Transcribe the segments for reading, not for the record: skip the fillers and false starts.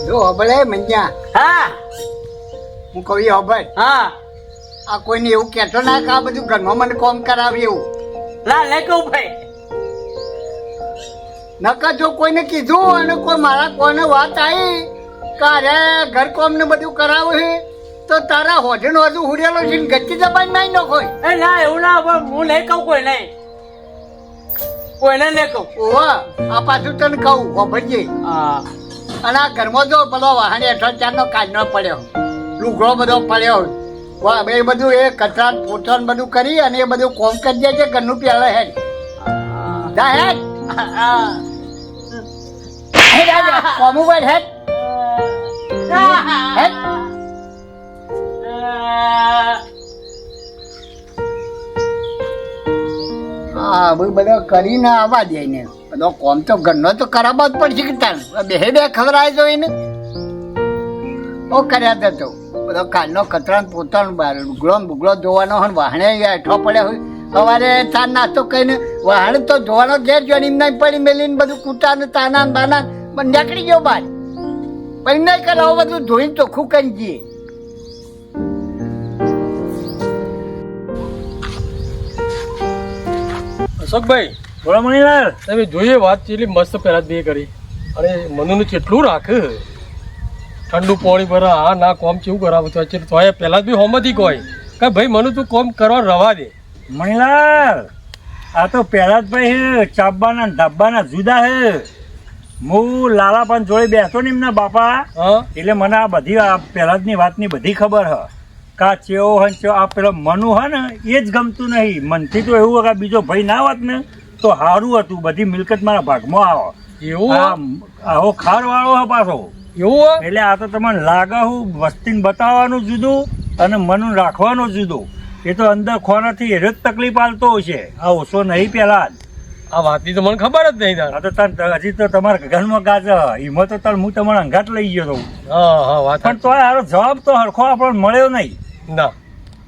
જો હબળે મંજા હા હું કહું હબળ હા આ કોઈને એવું કહેતો ના કે આ બધું ઘરમાં મને કોમ કરાવે એવું લા લે કહું ભાઈ નકર જો કોઈને કીધું અને કોઈ મારા કોઈને વાત આવી કે અરે ઘર કોમ ને બધું કરાવું છે તો તારા હોજે નો હજુ હુડેલો છે ને ગચ્ચી દબાઈ નાઈ નો કોઈ એ ના એવું ના હવે હું નહીં કહું કોઈ નહીં કોઈને નહીં કહું ઓવા આ પાછું તને કહું હોભળજે હા અને આ ઘરમાં જો પેલો વાહણી અઠવાડ ચારનો કાઢનો પડ્યો લુગડો બધો પડ્યો એ બધું એ કચરા પોચન બધું કરી અને એ બધું કોમ કરી દે છે ઘરનું પેલા હેડ જા હેડ કોમું ભાઈ હેડ હેડ હા બધો કરીને આવવા દે ને બધો કોમ તો ઘરનો તો કરાવવા જ પડશે કે તાર બે ખબર આવી જોઈને ઓ કર્યા દતો બધો કાલનો કચરા પોતાનો લુગડો બુગડો જોવાનો હોય વાહણે હેઠો પડ્યા હોય સવારે ચા નાસ્તો કહીને વાહણ તો જોવાનો ઘેર જોઈને એમ નહીં પડી મેલીને બધું કૂટા ને તાના બાના પણ નીકળી ગયો બહાર પણ નહીં કરાવો બધું ધોઈને ચોખ્ખું કરી જઈએ અશોકભાઈ બોલા મણીલાલ તમે જોઈએ વાત કેટલી મસ્ત પહેલા બે કરી અરે મનુનું કેટલું રાખે ઠંડુ પાણી ભરા હા ના કોમ કેવું કરાવું તો પહેલા જ બી હોમથી કોઈ કે ભાઈ મનુ તું કોમ કરવા રવા દે મણીલાલ આ તો પહેલા જ ભાઈ ચાબવાના ધાબાના જુદા હે હું લાલાપાન જોડે બેસતો ને એમના બાપા હા એટલે મને આ બધી આ પહેલા ની વાતની બધી ખબર હ કા ચેવો હન ચેવો આ પેલો મનુ હે ને એ જ ગમતું નહીં મનથી તો એવું કે બીજો ભાઈ ના હોત ને તો સારું હતું બધી મિલકત મારા ભાગમાં આવો એવું આવો ખાર વાળો હે પાછો એવું એટલે આ તો તમને લાગે હું વસ્તીને બતાવવાનું જુદું અને મનુ રાખવાનું જુદું એ તો અંદર ખોરાથી એ જ તકલીફ આલતો હશે આ ઓછો નહીં પેલા જ આ વાતની તો મને ખબર જ નહીં આ તો હજી તો તમારા ઘરમાં ગાજ એમાં તો હું તમારા અંગાટ લઈ ગયો હતો હા હા વાત પણ તો હારો જવાબ તો હરખો આપણને મળ્યો નહીં ના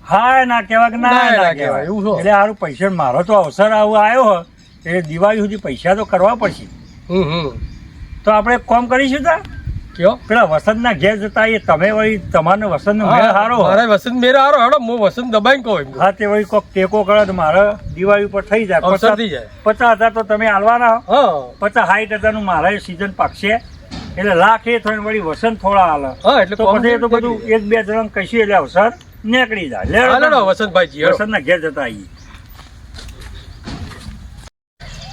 હા ના કહેવાય કે ના ના ના કહેવાય, કહેવાય એવું શું? એટલે સારું પૈસા મારો તો અવસર આવો આવ્યો હોય એટલે દિવાળી સુધી પૈસા તો કરવા પડશે તો આપણે એક કામ કરીશું તા કયો પેલા વસંતના ઘેર જતા એ તમે વળી તમારો વસંતનો મેળ હારો મારે વસંત મેરા હારો હેડો હું વસંત દબાઈને કહું એમ હા તે વળી કોક ટેકો કરે તો મારે દિવાળી ઉપર થઈ જાય અવસર થઈ જાય 50,000 તો તમે આલવાના હા 50-60,000 નું મારે સિઝન પાકશે એટલે લાખ એ થઈને વળી વસંત થોડા હાલે હા એટલે તો પછી એ તો બધું એક બે જણ કહીશું એટલે અવસર નીકળી જાય હાલો વસંતભાઈ વસંતના ઘેર જતા આવીએ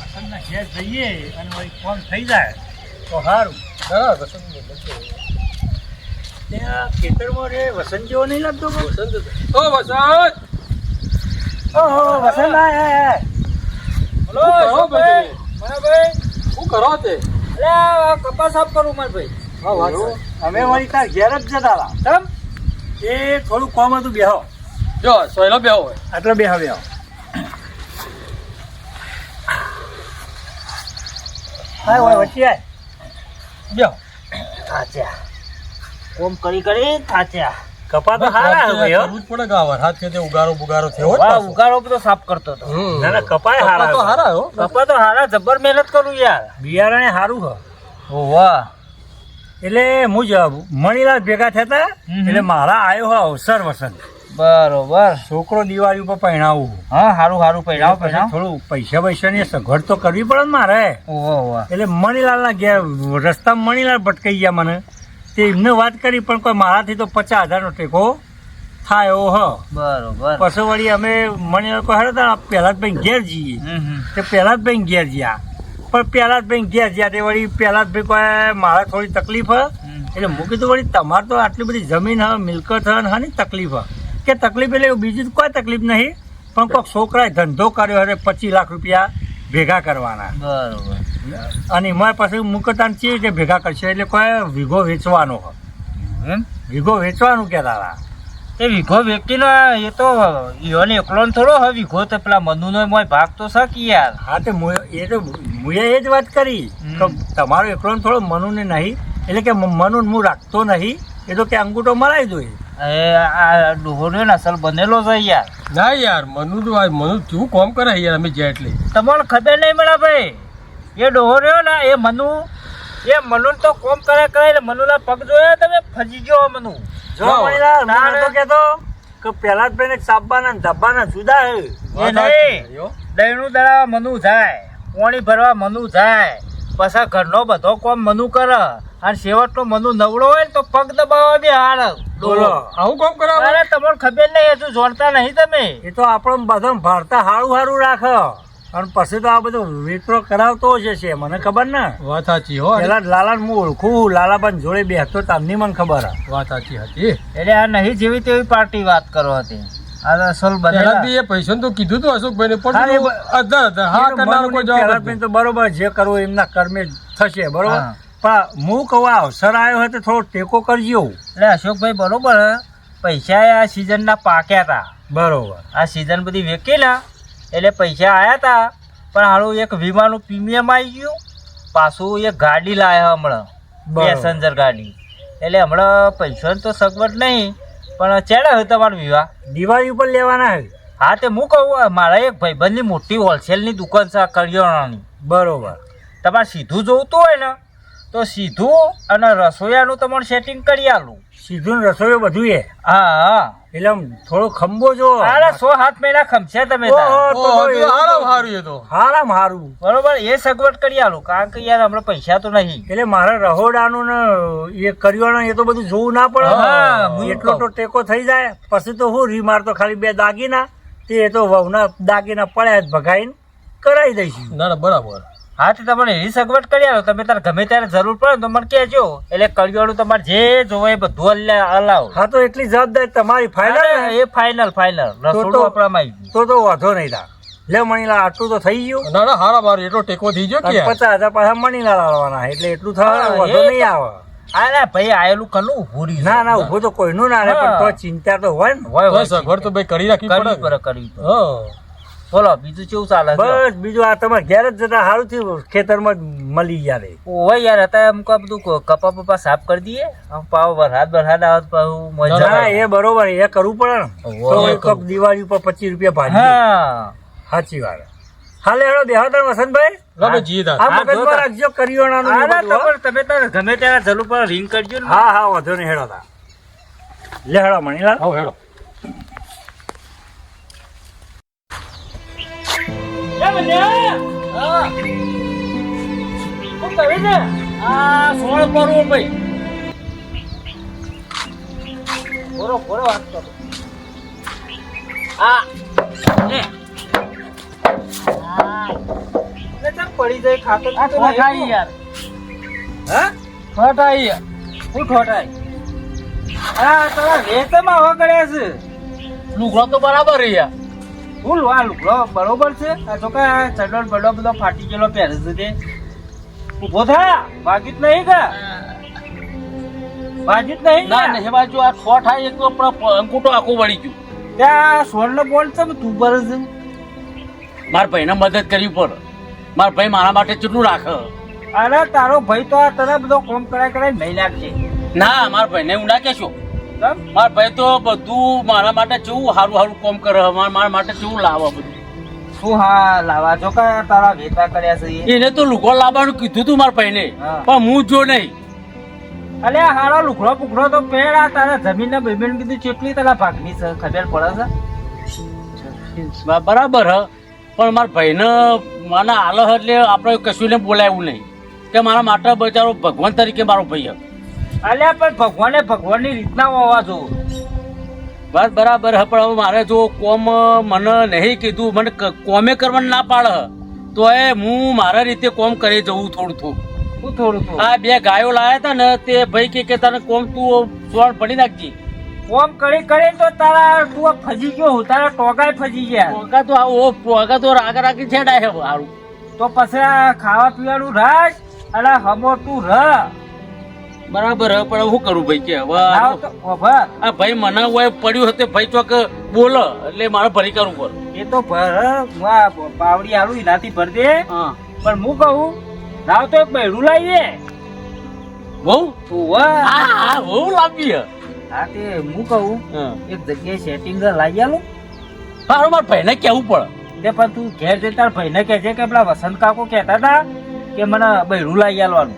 વસંતના ઘેર જઈએ અને વળી ફોન થઈ જાય તો સારું ત્યાં ખેતરમાં રે વસંત જેવો નહીં લાગતો વસંત ઓહો વસંત આય બોલો ભાઈ શું કરો તે કપાસ સાફ કરું માર ભાઈ હા વાત અમે વળી તાર ઘેર જ જતા હતા તમ એ થોડું કોમ હતું બેહો જો સોયલો બેહો હોય આટલો બેહો બેહો હા હોય વચ્ચે આય બેહો થાચ્યા કોમ કરી કરી થાચ્યા કપા તો હારા હે ભાઈ હો કરવું જ પડે કે આ વરસાદ છે તે ઉગારો બુગારો થયો હોય વાહ ઉગારો બધો સાફ કરતો હતો ના ના કપાય હારા તો હારા હો કપા તો હારા જબર મહેનત કરું યાર બિયારણે હારું હ વાહ એટલે હું જ મણીલાલ ભેગા થતા એટલે મારા આવ્યો હ અવસર વસંત બરોબર છોકરો દિવાળી ઉપર પહેણાવું હા હારું હારું પહેરાવ પછી પહેરાવ થોડું પૈસા પૈસાની સગવડ તો કરવી પડે ને મારે ઓહો વાહ એટલે મણીલાલના ઘેર રસ્તામાં મણીલાલ ભટકાઈ ગયા મને તે એમને વાત કરી પણ કોઈ મારાથી તો 50,000 નો ટેકો થાય એવો હ બરોબર પછી વળી અમે મણીલાલ કોઈ હતા પહેલાદભાઈ ઘેર જઈએ તે પહેલાદભાઈ ઘેર ગયા પણ પહેલાદભાઈ ઘેર ગયા તે વળી પહેલાદભાઈ કોઈ મારે થોડી તકલીફ હ એટલે હું કીધું વળી તમારે તો આટલી બધી જમીન હ મિલકત હની તકલીફ હ કે તકલીફ એટલે બીજી કોઈ તકલીફ નહીં પણ કોઈક છોકરાએ ધંધો કર્યો એટલે 25 લાખ રૂપિયા ભેગા કરવાના બરોબર અને એમાં પછી મુકતાન ચી રીતે ભેગા કરશે એટલે કોઈ વીઘો વેચવાનો હોય એમ વીઘો વેચવાનું કહેતા હતા એ વીઘો વ્યક્તિનો એ તો ઈયોને એકલો થોડો હવે વીઘો તો પેલા મનુનો મોય ભાગ તો શકી યાર હા તે મુએ એ જ વાત કરી કે તમારો એકલો થોડો મનુને નહીં એટલે કે મનુ હું રાખતો નહીં એ તો કે અંગૂઠો મરાઈ જોઈએ આ ડોહોનો અસલ બનેલો છે યાર ના યાર મનુ શું કોમ કરે યાર અમે જ્યાં એટલે તમને ખબર નહીં મળે ભાઈ એ ડોહો રહ્યો ને એ મનુ એ મનુ તો કોમ કરે એટલે મનુના પગ જોયા તમે ફજી ગયો મનુ. જો મણીલાલ હું નતો કહેતો કે પહેલા જ ભાઈને સાબવાના ને ધબ્બાના જુદા હે. એ નહીં દહીણું દળાવા મનુ જાય, પાણી ભરવા મનુ જાય, પછી ઘરનો બધો કોમ મનુ કરે અને છેવટનો મનુ નવડો હોય ને તો પગ દબાવવા બી હાર. બોલો આવું કામ કરાવે? અરે તમને ખબર નહીં, હજુ જોડતા નહીં તમે. એ તો આપણો બધો ભારતા સારું રાખે અને પછી તો આ બધું વિતરો કરાવતો છે મને ખબર ને. વાત સાચી હો. પેલા લાલા હું ઓળખું, લાલાબા જોડે બેસતો તમને મને ખબર હે. વાત સાચી હતી. એટલે આ નહીં જેવી તેવી પાર્ટી વાત કરો હતી. આ અસલ પહેલા બને એ પૈસા તો કીધું તું અશોકભાઈને હા, એ પણ અધર હા કરનારો કોઈ જવાબ જ નહીં. તો બરોબર જે કરવું એમના કર્મે જ થશે બરોબર. હા. પણ હું કહું આ અવસર આવ્યો હોય તો થોડો ટેકો કરજો. એટલે અશોકભાઈ બરોબર હે. પૈસા આ સિઝન ના પાક્યા હતા. બરોબર આ સિઝન બધી વેચી ને એટલે પૈસા આયા હતા. પણ હાલું એક વીમાનું પ્રીમિયમ આવી ગયું, પાછું એક ગાડી લાયા હમણાં, બરોબર. પેસેન્જર ગાડી. એટલે હમણાં પૈસાની તો સગવડ નહીં, પણ ચેડા હોય તમારો વિવાહ? દિવાળી ઉપર લેવાના હે. હા તે હું કહું, મારા એક ભાઈબંધની મોટી હોલસેલની દુકાન છે કરિયાણાની. બરોબર તમારે સીધું જોવતું હોય ને તો સીધું અને રસોઈયાનું તમારે સેટિંગ કરી આલું. સીધું ને રસોઈ બધું એ હા હા. એટલે આમ થોડો ખંભો જો. અરે 6-7 મહિના ખમશે તમે તાર. ઓહો, તો ઓહો, એ તો હારામ હારું એ તો. હારામ હારું. બરોબર, એ સગવડ કરી આલું, કારણ કે યાર હમણાં પૈસા તો નહીં. એટલે મારે રહોડાનું ને એ કર્યોના એ તો બધું જોવું ના હા, પડે. હું એટલો તો ટેકો થઈ જાય. પછી તો હું રીમાર તો ખાલી 2 દાગીના તે તો વહુના દાગીના પડ્યા જ ભગાઈને કરાવી દઈશું. ના ના બરાબર. હા તો તમને એવી સગવડ કરી આલો. તમે તાર ગમે ત્યારે જરૂર પડે તો મને કહેજો, એટલે કરિયાણું તમારે જે જોવે એ બધું હલાવો. હા તો એટલી જવાબદારી તમારી ફાઇનલ ને? એ ફાઇનલ રસોડું તો- આપણામાં આવી ગયું. તો વાંધો નહીં તા. લે મણીલા આટલું તો થઈ ગયું. ના ના હારા મારું એટલો ટેકો થઈ ગયો કે 50,000 પાછા મણીલા લાવવાના એટલે એટલું થાય હા, વાંધો એ નહીં તો- આવે. અરે ભાઈ આયેલું કનું ઊભું રહ્યું. ના ના ઉભું તો કોઈનું ના રહે પણ હા. તો ચિંતા તો હોય ને. હોય, તો હોય. સગવડ તો ભાઈ કરી રાખવી કરવી પડે. કરવી પડે. હા બોલો બીજું કેવું ચાલે છે? બસ બીજું આ તમારે ઘેર જ જતા સારું થયું ખેતરમાં જ મળી ગયા રે. ઓય યાર અત્યારે અમુક આ બધું કપા બપા સાફ કરી દઈએ. આમ પાવ વરસાદ આવે તો પાછું મજા ના આવે. એ બરોબર એ કરવું પડે ને. ઓહો, તો એ એક કરવું. દિવાળી ઉપર 25 રૂપિયા ભાજી. હા સાચી વાત. હાલે હેડો બેહો તાર વસંતભાઈ. રામે જી દાદા. આ હા, મગજમાં જોતા. રાખજો કરિયાણાનું ને અરે બધું, હો. તમે તાર ગમે ત્યારે જરૂર પડે રિંગ કરજો ને. હા હા વાંધો નહીં હેડો તા. લે હેડો મણીલાલ. આવો હેડો. એ બન્યા? હા. શું કરે છે? આ સોળ પરવું ભાઈ. બોરો બોરો વાત કરો. આ લે. લે ચાલ પડી જાય ખાતર તો ઠોઠાઈ યાર. હા ઠોઠાઈ યાર. હું ઠોઠાય. આ તારા વેચમાં હવા કર્યા છે. લુગડો તો બરાબર છે યાર. ફૂલ આ લુગડો બરોબર છે. આ તો કા ચડો બડો બધો ફાટી ગયેલો પહેરે છે તે. ઉભો થા, વાગ્યું જ નહીં કા? વાગ્યું જ નહીં ના કા? નહીં બાજુ આ ઠોઠાઈ એક તો અંકુટો આખું વળી ગયું. ત્યાં સોળનો બોલ છે તું ભરે છે. મારા ભાઈને મદદ કરવી પડે. મારા ભાઈ મારા માટે કેટલું રાખે. અરે તારો ભાઈ તો આ તને બધો કોમ કરાય નહીં નાખશે. ના મારા ભાઈને હું ના કહેશો. કેમ? મારા ભાઈ તો બધું મારા માટે કેવું સારું સારું કામ કરે. મારા માટે કેવું લાવે બધું. શું હા લાવા છો કા તારા વેતા કર્યા છે એ? એને તો લુગડો લાવવાનું કીધું તું મારા ભાઈને, હા. પણ હું જો નહીં. અલે આ હારો લુગડો પુગડો તો પહેર. આ તારા જમીન ને બમીન કીધું કેટલી તારા ભાગની છે ખબર પડે છે? બરાબર હ, પણ મારા ભાઈને મને આલો એટલે આપણે કશું ને બોલાવ્યું નહીં કે મારા માટે બચારો ભગવાન તરીકે મારો ભાઈ હ. અલ્યા પણ ભગવાને ભગવાનની રીતના હોવા જો. વાત બરાબર હ, પણ હવે મારે જો કોમ મને નહીં કીધું, મને કોમે કરવાનું ના પાડે તો એ હું મારા રીતે કોમ કરી જવું થોડું થોડું. શું થોડું થોડું આ 2 ગાયો લાયા હતા ને તે ભાઈ કે તને કોમ તું સોળ પડી નાખજી. કોમ કરી તો તારા તું આ ફજી ગયો હું તારા ટોગાય ફજી ગયા. પોકા તો આવો પોકા તો રાગ રાખી છેડાય છે સારું. તો પછી આ ખાવા પીવાનું રાખ અને હમો તું રહ. બરાબર હ, પણ શું કરું ભાઈ કે હવે આવ તો ઉભા. આ ભાઈ મને હોય પડ્યું હતું ભાઈ ચોક બોલે એટલે મારે ભરી કરવું પડે. એ તો ભર હું આ પાવડી આલું એનાથી ભર દે. હા પણ હું કહું રાવ તો એક બૈરું લાવીએ. બહુ તું વાહ. હા બહુ લાંબી હ. હા તે હું કહું હા. એક જગ્યાએ સેટિંગ લાવી આલું. સારું મારા ભાઈને કહેવું પડે. તે પણ તું ઘેર જઈ તાર ભાઈને કહેજે કે પેલા વસંત કાકો કહેતા હતા કે મને બૈરું લાવી આલવાનું.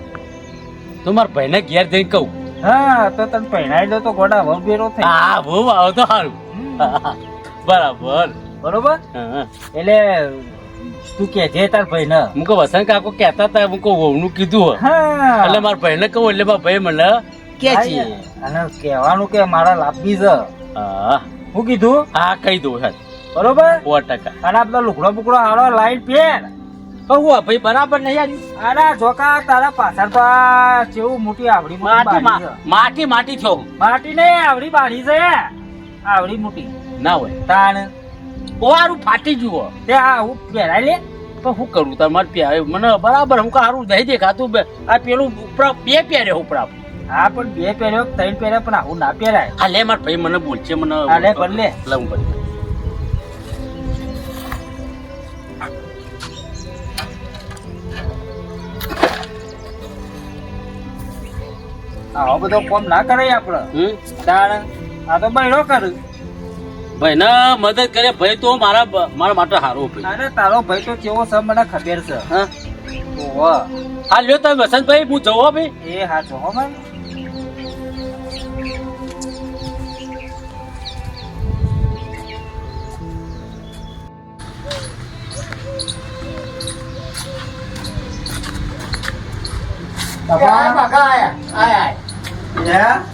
તો મારા ભાઈને ઘેર જઈને કહું. હા તો તને પહેરાઈ દો તો ગોડા વહુ બેરો થઈ હા બહુ આવો તો સારું. બરાબર. બરોબર. હા. એટલે તું કે જે તાર ભાઈ ને હું કહું વસંત કાકો કહેતા હતા હું કહું વહુનું કીધું હે. હા એટલે મારા ભાઈને કહું એટલે મારા ભાઈ મને કે છે. અને કહેવાનું કે મારા લાભી છે. હા હું કીધું હા કહી દઉં સાહેબ. બરોબર. 100%. અને આપડે લુકડો બુકડો હારો લાઈટ પહેર. પણ હું ભાઈ બરાબર નહીં યાર. અરે જોકા તારા પાછળ તો આ કેવું મોટી આવડી માટી બારી છે. માટી માટી થયો માટી ને આવડી બારી છે આવડી મોટી ના હોય તાણ ઓરું ફાટી જુઓ. તે આ હું પહેરાઈ લે. પણ શું કરું તમારે પ્યાર મને બરાબર હું સારું નહીં દેખાતું આ પેલું ઉપરા બે પહેર્યો ઉપરા. હા પણ બે પહેર્યો 3 પહેર્યો પણ આવું ના પહેરાય. આ લે મારા ભાઈ મને બોલશે મને આ લે ભર લે. લે હું ભરી. આવો બધો કોમ ના કરાય આપડે. તાણ આ તો બહેરો કર. ભાઈ ને મદદ કરે ભાઈ તો મારા માટે સારો ભાઈ. અરે તારો ભાઈ તો કેવો છે મને ખબર છે. હા ઓહો. હા લ્યો તમે વસંતભાઈ હું જવો ભાઈ. એ હા જો હો ભાઈ. બાપા બાકા આયા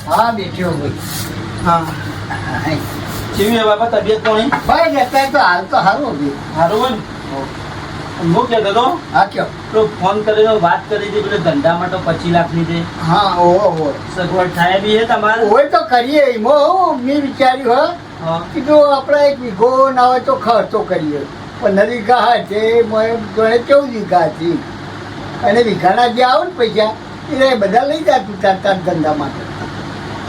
હા બેઠ્યો ભાઈ કેવી હે બાપા તબિયત કોની? ભાઈ અત્યારે તો હાલ તો સારું હતું. હારું હું કહેતો તો હા કયો તો ફોન કરીને વાત કરી હતી પેલે ધંધા માટે 25 લાખની છે. હા ઓહો સગવડ થાય બી હે તમારે? હોય તો કરીએ એમાં મેં વિચાર્યું હા. કીધું આપણે એક વીઘો ના હોય તો ખર્ચો કરીએ 15 વીઘા છે જોડે 14 વીઘા હતી અને વીઘાના જે આવે ને પૈસા એ બધા લઈ જા તું તાર ધંધા માટે.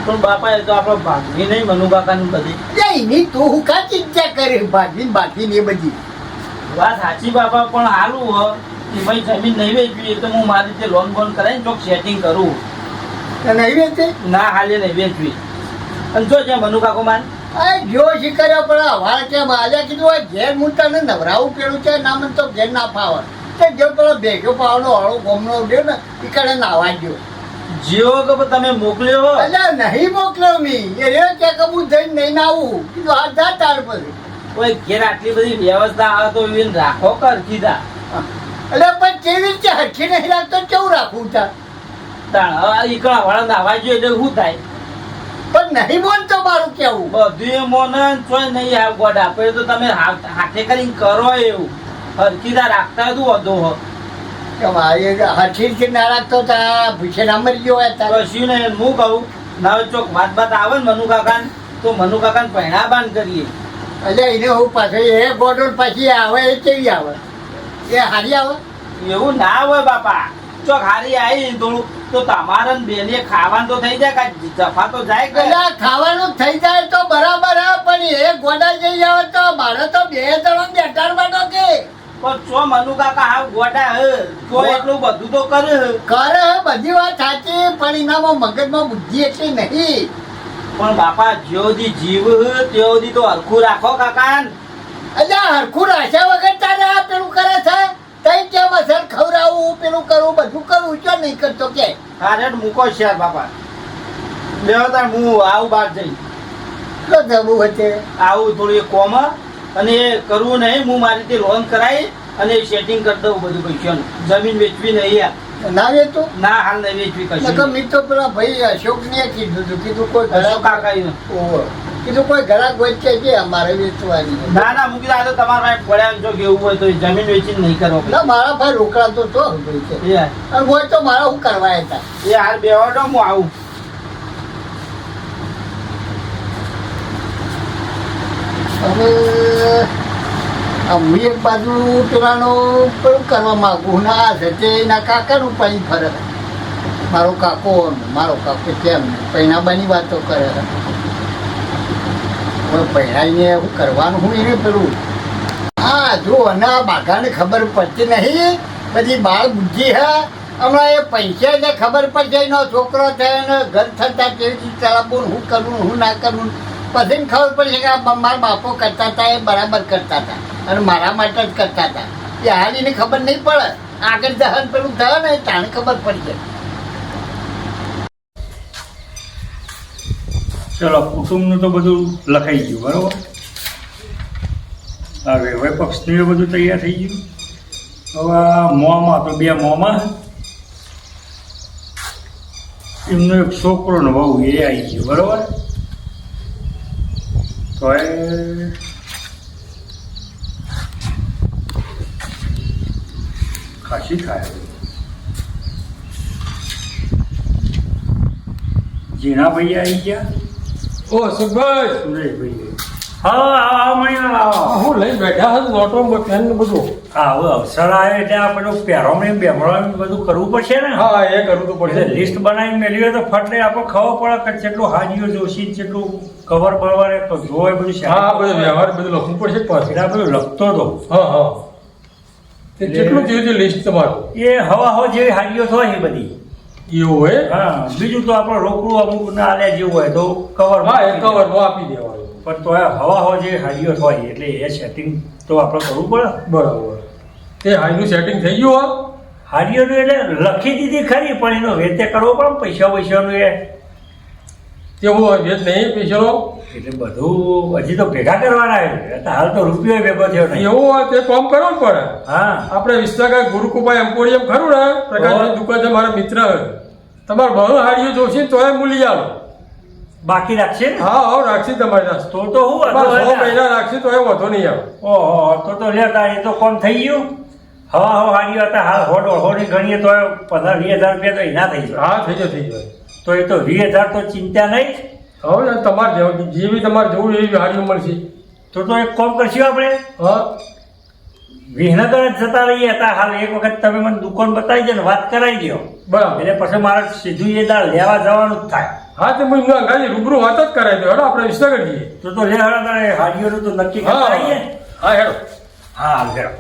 પણ બાપા એ તો આપણો ભાગવી નહીં મનુ કાકાની બધી એની તું હું કા ચિંતા કરે ભાગીને એ બધી વાત સાચી બાપા પણ હાલું હો કે ભાઈ જમીન નહીં વેચવી એ તો હું મારી રીતે લોન બોન કરાવીને ચોક સેટિંગ કરું. નહીં વેચે ના હાલે નહીં વેચવી. અને જો છે મનુ કાકો માન જો શીખર્યો પણ હવારે કેમ આલ્યા કીધું હોય ઘેર હું તને નવરાવું પેલું છે ના મને તો ઘેર ના ફાવે તે જો પેલો ભેગો પાવનો હળો ગોમનો ઉડ્યો ને એ કડે નાવા ગયો. જીવો કે તમે મોકલ્યો અલ્યા નહીં મોકલ્યો મી એ રે કે હું જઈને નહીં આવું કીધું હા જા તાર પછી કોઈ ઘેર આટલી બધી વ્યવસ્થા આવે તો એને રાખો કર કીધા. એટલે પણ કેવી રીતે હરખી નહીં રાખતો કેવું રાખવું તાર ઈકડા વાળા નાવા ગયો એટલે શું થાય? પણ નહીં બોલતો મારું કેવું બધું એ મોને ચોય નહીં આવે ગોડા આપણે તો તમે હાથે કરીને કરો એવું હરકીદા રાખતા હતું વધુ હો કે મારી હરખી રીતે ના રાખતો તા ભૂસે ના મરી ગયો હોય તાર કશું ને હું કહું ના ચોક વાત આવે ને મનુ કાકાને તો મનુ કાકાને પહેણા બાંધ કરીએ. એટલે એને હું પાછો એ ગોડો પછી આવે એ કેવી આવે એ હારી આવે એવું ના હોય બાપા. ચોક હારી આવી થોડું તો તમારે બેને ખાવાનું તો થઈ જાય કાંઈ જફા તો જાય કે એટલે ખાવાનું થઈ જાય તો બરાબર હે પણ એ ગોડા જઈ આવે તો મારે તો 2 જણા બેઠાડવાનો કે પણ ચો મનુ કાકા હાવ ગોડા હે તો એટલું બધું તો કરે કરે હે બધી વાત સાચી પણ એનામાં મગજમાં બુદ્ધિ એટલી નહીં. પણ બાપા જ્યોથી જીવ ત્યોથી તો હરખું રાખો કાકા. એટલે હરખું રાખ્યા વગર તારે આ પેલું કરે છે તઈ કેમ અસર ખવડાવું પેલું કરવું બધું કરવું ચો નહીં કરતો કે હારે મૂકો શેર બાપા લેવો તાર હું આવું બહાર જઈ તો જવું હશે આવું થોડું એક કોમ અને એ કરવું નહીં હું મારી રીતે લોન કરાવી અને સેટિંગ કરી દઉં બધું પૈસાનું. જમીન વેચવી નહીં યાર ના વેચતો ના હાલ નહીં વેચવી કશું નકર મેં તો પેલા ભાઈ અશોકને કીધું હતું કીધું કોઈ અશોક ઘરાક કાકાએ. ઓહો. કીધું કોઈ ઘરાક વચ્ચે છે અમારે વેચવાની ના ના મૂકી દો. આ તો તમારા પડ્યા જો કેવું હોય તો જમીન વેચીને નહીં કરો ના મારા ભાઈ રોકડા તો ભાઈ છે યાર. અને હોય તો મારા હું કરવા હતા એ હાલ બેવાડો હું આવું. હવે હું એક બાજુ પેલાનો પેલું કરવા માંગુ ના છે તે એના કાકાનું પાણી ફરે મારો કાકો કેમ પૈણાબાની વાતો કરે હવે પૈણાઈને એવું કરવાનું હું એને પેલું હા જો અને આ બાઘાને ખબર પડતી નહીં બધી બાળ બુદ્ધિ હે હમણાં એ પૈસા ને ખબર પડશે એનો છોકરો થયો ને ઘર થતા કેવી રીતે ચલાવવું હું કરવું હું ના કરવું પછી ખબર પડશે કે મારા બાપો કરતા હતા એ બરાબર કરતા હતા અને મારા માટે જ કરતા હતા એ હાલ એને ખબર નહીં પડે આગળ દહન પેલું થયો ને તાણે ખબર પડશે ચલો કુટુંબનું તો બધું લખાઈ ગયું બરોબર. હવે હવે પક્ષનું એ બધું તૈયાર થઈ ગયું. હવે આ મોંમાં તો 2 મોંમાં એમનો એક છોકરો ને વહુ એ આવી ગયો બરોબર. તો એ ખાસી થાય. જીણાભાઈ આવી ગયા. ઓ સુખભાઈ, સુરેશભાઈ હા મહિના આવો. હું લઈ બેઠા હતા નોટો પેન ને બધું. હા હવે અવસર આવે એટલે આ પેલું પહેરવણી બેમણવાની બધું કરવું પડશે ને. હા એ કરવું તો એટલે પડશે. લિસ્ટ બનાવીને મેળવીએ તો ફટલે આપણે ખબર પડે કે કેટલું હાજીઓ જોશી કેટલું કવર બળવારે તો જોવે બધું. હા બધું વ્યવહાર બધું લખવું પડશે પાછું. એટલે આ બધું લખતો હતો. હા હા તે કેટલું થયું છે લિસ્ટ તમારું? એ હવા જેવી હાજીઓ થાય એ બધી. એવું હોય? હા બીજું તો આપણે રોકડું અમુક ના આલ્યા જેવું હોય તો કવર હા એ કવર આપી દેવાનું. પણ તો હવા જેવી હાજીઓ થાય એટલે એ સેટિંગ તો આપણે કરવું પડે. બરાબર. તે હાઈનું સેટિંગ થઈ ગયું હા? હાજીઓનું એટલે લખી દીધી ખરી પણ એનો વેતે કરવો પડે પૈસાનું એ તેવું વેચ નહીં પૈસાનો? એટલે બધું હજી તો ભેગા કરવાના છે. હાલ તો રૂપિયો ભેગો થયો નહીં. એવું હોય તે કામ કરવું જ પડે. હા આપણે વિસ્તાર ગુરુકુભાઈ એમ્પોરિયમ ખરું ને પ્રકાશની દુકાન છે મારા મિત્ર. તમારે બહુ હાડીઓ જોશે ને તોય મૂલી આવો. બાકી રાખશે ને? હા હા રાખશી તમારી પાસે. તો હું 6 મહિના રાખશી તોય વાંધો નહીં આવે. ઓહો તો લેતા એ તો કોમ થઈ ગયું. હવા હાડીઓ હતા હાલ હોડની ગણીએ તો 15-20 હજાર રૂપિયા તો એના થઈ જાય. હા થઈ જાય થઈ જાય. તો એ તો 20,000 તો ચિંતા નહીં. હવે તમારે જેવી તમારે જોવું એવી હાડીઓ મળશે. તો એક કામ કરશું આપણે હા વિહનગર જ જતા રહીએ હતા. હાલ એક વખત તમે મને દુકાન બતાવી દો ને વાત કરાવી દો બરાબર. એટલે પછી મારે સીધું એ દાળ લેવા જવાનું જ થાય. હા તો હું એમના અંગાજી રૂબરૂ વાત જ કરાવી દો. હેડો આપણે વિસ્તાર જઈએ. તો લે હાડીઓનું તો નક્કી હા કરતા રહીએ. હા હેડો. હા હેડો.